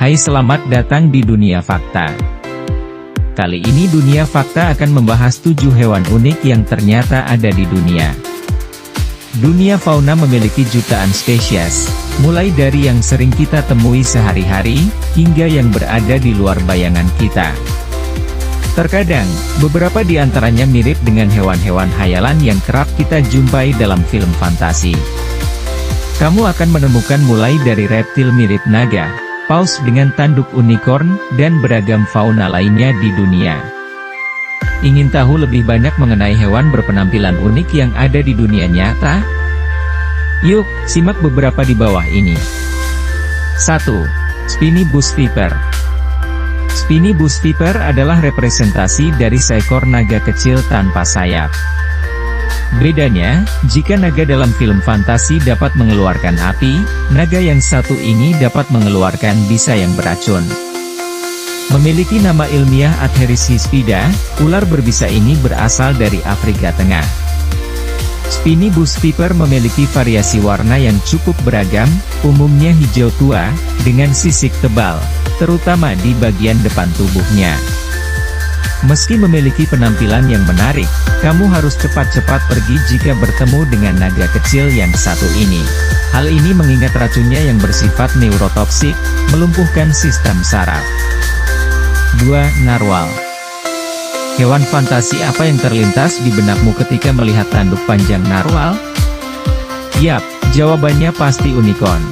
Hai, selamat datang di Dunia Fakta. Kali ini Dunia Fakta akan membahas 7 hewan unik yang ternyata ada di dunia. Dunia fauna memiliki jutaan spesies, mulai dari yang sering kita temui sehari-hari, hingga yang berada di luar bayangan kita. Terkadang, beberapa di antaranya mirip dengan hewan-hewan khayalan yang kerap kita jumpai dalam film fantasi. Kamu akan menemukan mulai dari reptil mirip naga, paus dengan tanduk unicorn, dan beragam fauna lainnya di dunia. Ingin tahu lebih banyak mengenai hewan berpenampilan unik yang ada di dunia nyata? Yuk, simak beberapa di bawah ini. 1. Spiny Bush Viper. Spiny Bush Viper adalah representasi dari seekor naga kecil tanpa sayap. Bedanya, jika naga dalam film fantasi dapat mengeluarkan api, naga yang satu ini dapat mengeluarkan bisa yang beracun. Memiliki nama ilmiah Atheris hispida, ular berbisa ini berasal dari Afrika Tengah. Spiny Bush Viper memiliki variasi warna yang cukup beragam, umumnya hijau tua, dengan sisik tebal, terutama di bagian depan tubuhnya. Meski memiliki penampilan yang menarik, kamu harus cepat-cepat pergi jika bertemu dengan naga kecil yang satu ini. Hal ini mengingat racunnya yang bersifat neurotoksik, melumpuhkan sistem saraf. 2. Narwhal. Hewan fantasi apa yang terlintas di benakmu ketika melihat tanduk panjang narwhal? Yap, jawabannya pasti unicorn.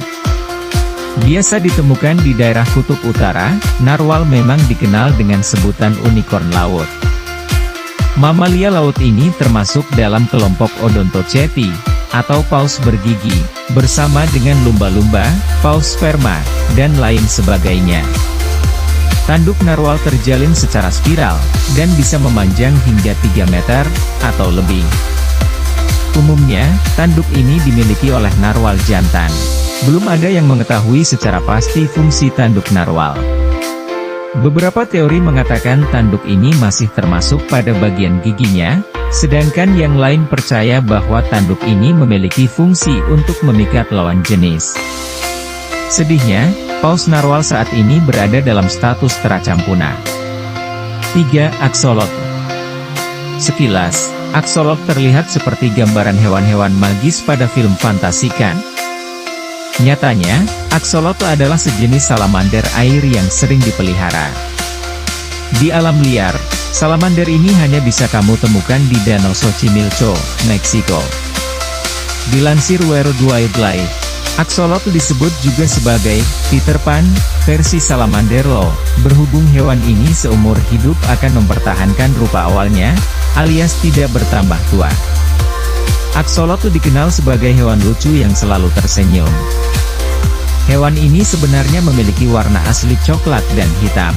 Biasa ditemukan di daerah kutub utara, narwhal memang dikenal dengan sebutan unicorn laut. Mamalia laut ini termasuk dalam kelompok Odontoceti, atau paus bergigi, bersama dengan lumba-lumba, paus sperma, dan lain sebagainya. Tanduk narwhal terjalin secara spiral, dan bisa memanjang hingga 3 meter, atau lebih. Umumnya, tanduk ini dimiliki oleh narwhal jantan. Belum ada yang mengetahui secara pasti fungsi tanduk narwhal. Beberapa teori mengatakan tanduk ini masih termasuk pada bagian giginya, sedangkan yang lain percaya bahwa tanduk ini memiliki fungsi untuk memikat lawan jenis. Sedihnya, paus narwhal saat ini berada dalam status terancam punah. 3. Axolotl. Sekilas, axolotl terlihat seperti gambaran hewan-hewan magis pada film fantasi kan? Nyatanya, axolotl adalah sejenis salamander air yang sering dipelihara. Di alam liar, salamander ini hanya bisa kamu temukan di Danau Xochimilco, Meksiko. Dilansir World Wildlife, axolotl disebut juga sebagai Peter Pan, versi salamander loh. Berhubung hewan ini seumur hidup akan mempertahankan rupa awalnya, alias tidak bertambah tua. Axolotl dikenal sebagai hewan lucu yang selalu tersenyum. Hewan ini sebenarnya memiliki warna asli coklat dan hitam.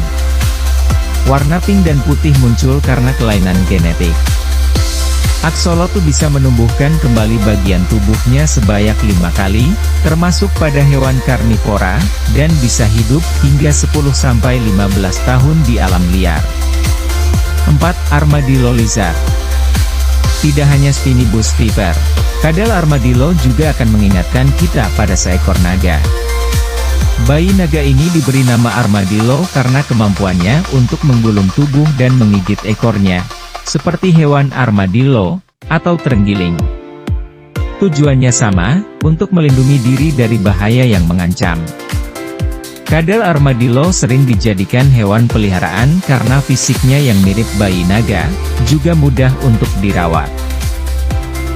Warna pink dan putih muncul karena kelainan genetik. Axolotl bisa menumbuhkan kembali bagian tubuhnya sebanyak 5 kali, termasuk pada hewan karnivora, dan bisa hidup hingga 10-15 tahun di alam liar. 4. Armadillo Lizard. Tidak hanya Spiny Bush Viper, kadal armadillo juga akan mengingatkan kita pada seekor naga. Bayi naga ini diberi nama armadillo karena kemampuannya untuk menggulung tubuh dan menggigit ekornya, seperti hewan armadillo, atau terenggiling. Tujuannya sama, untuk melindungi diri dari bahaya yang mengancam. Kadal armadillo sering dijadikan hewan peliharaan karena fisiknya yang mirip bayi naga, juga mudah untuk dirawat.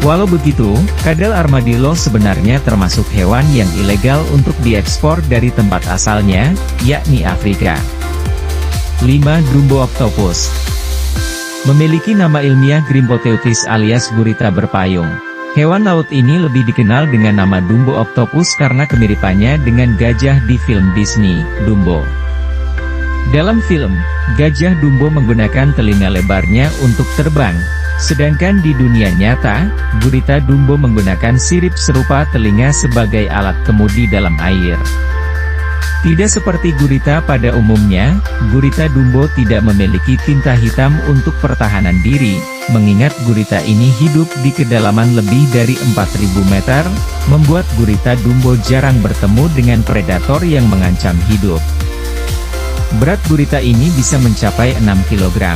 Walau begitu, kadal armadillo sebenarnya termasuk hewan yang ilegal untuk diekspor dari tempat asalnya, yakni Afrika. 5. Dumbo Octopus. Memiliki nama ilmiah Grimpoteuthis alias gurita berpayung. Hewan laut ini lebih dikenal dengan nama Dumbo Octopus karena kemiripannya dengan gajah di film Disney, Dumbo. Dalam film, gajah Dumbo menggunakan telinga lebarnya untuk terbang, sedangkan di dunia nyata, gurita Dumbo menggunakan sirip serupa telinga sebagai alat kemudi dalam air. Tidak seperti gurita pada umumnya, gurita Dumbo tidak memiliki tinta hitam untuk pertahanan diri, mengingat gurita ini hidup di kedalaman lebih dari 4.000 meter, membuat gurita Dumbo jarang bertemu dengan predator yang mengancam hidup. Berat gurita ini bisa mencapai 6 kg.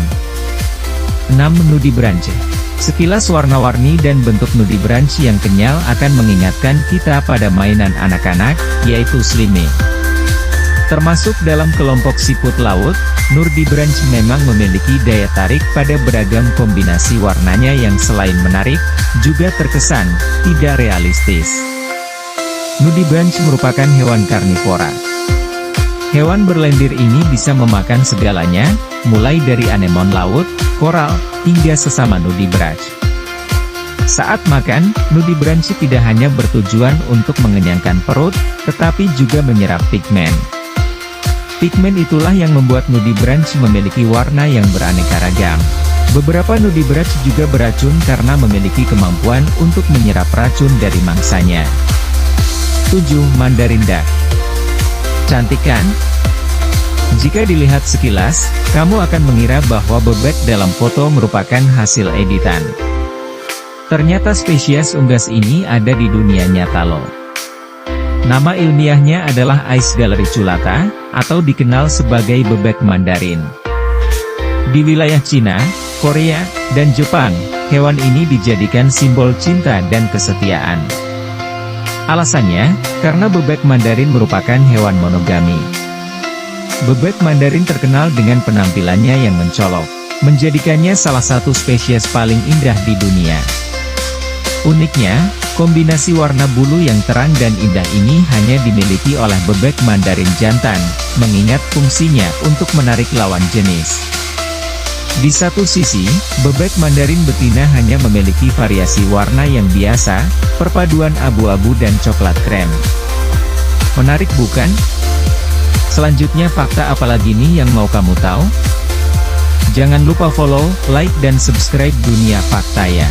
6. Nudie Branch. Sekilas warna-warni dan bentuk nudie branch yang kenyal akan mengingatkan kita pada mainan anak-anak, yaitu slime. Termasuk dalam kelompok siput laut, nudie branch memang memiliki daya tarik pada beragam kombinasi warnanya yang selain menarik, juga terkesan tidak realistis. Nudie branch merupakan hewan karnivora. Hewan berlendir ini bisa memakan segalanya, mulai dari anemon laut, koral, hingga sesama nudie branch. Saat makan, nudie branch tidak hanya bertujuan untuk mengenyangkan perut, tetapi juga menyerap pigmen. Pigmen itulah yang membuat nudie branch memiliki warna yang beraneka ragam. Beberapa nudie branch juga beracun karena memiliki kemampuan untuk menyerap racun dari mangsanya. 7. Mandarin Duck. Cantik kan? Jika dilihat sekilas, kamu akan mengira bahwa bebek dalam foto merupakan hasil editan. Ternyata spesies unggas ini ada di dunia nyata loh. Nama ilmiahnya adalah Ice galericulata, atau dikenal sebagai bebek Mandarin. Di wilayah Cina, Korea, dan Jepang, hewan ini dijadikan simbol cinta dan kesetiaan. Alasannya, karena bebek Mandarin merupakan hewan monogami. Bebek Mandarin terkenal dengan penampilannya yang mencolok, menjadikannya salah satu spesies paling indah di dunia. Uniknya, kombinasi warna bulu yang terang dan indah ini hanya dimiliki oleh bebek Mandarin jantan, mengingat fungsinya untuk menarik lawan jenis. Di satu sisi, bebek Mandarin betina hanya memiliki variasi warna yang biasa, perpaduan abu-abu dan coklat krem. Menarik bukan? Selanjutnya fakta apalagi nih yang mau kamu tahu? Jangan lupa follow, like dan subscribe Dunia Fakta ya.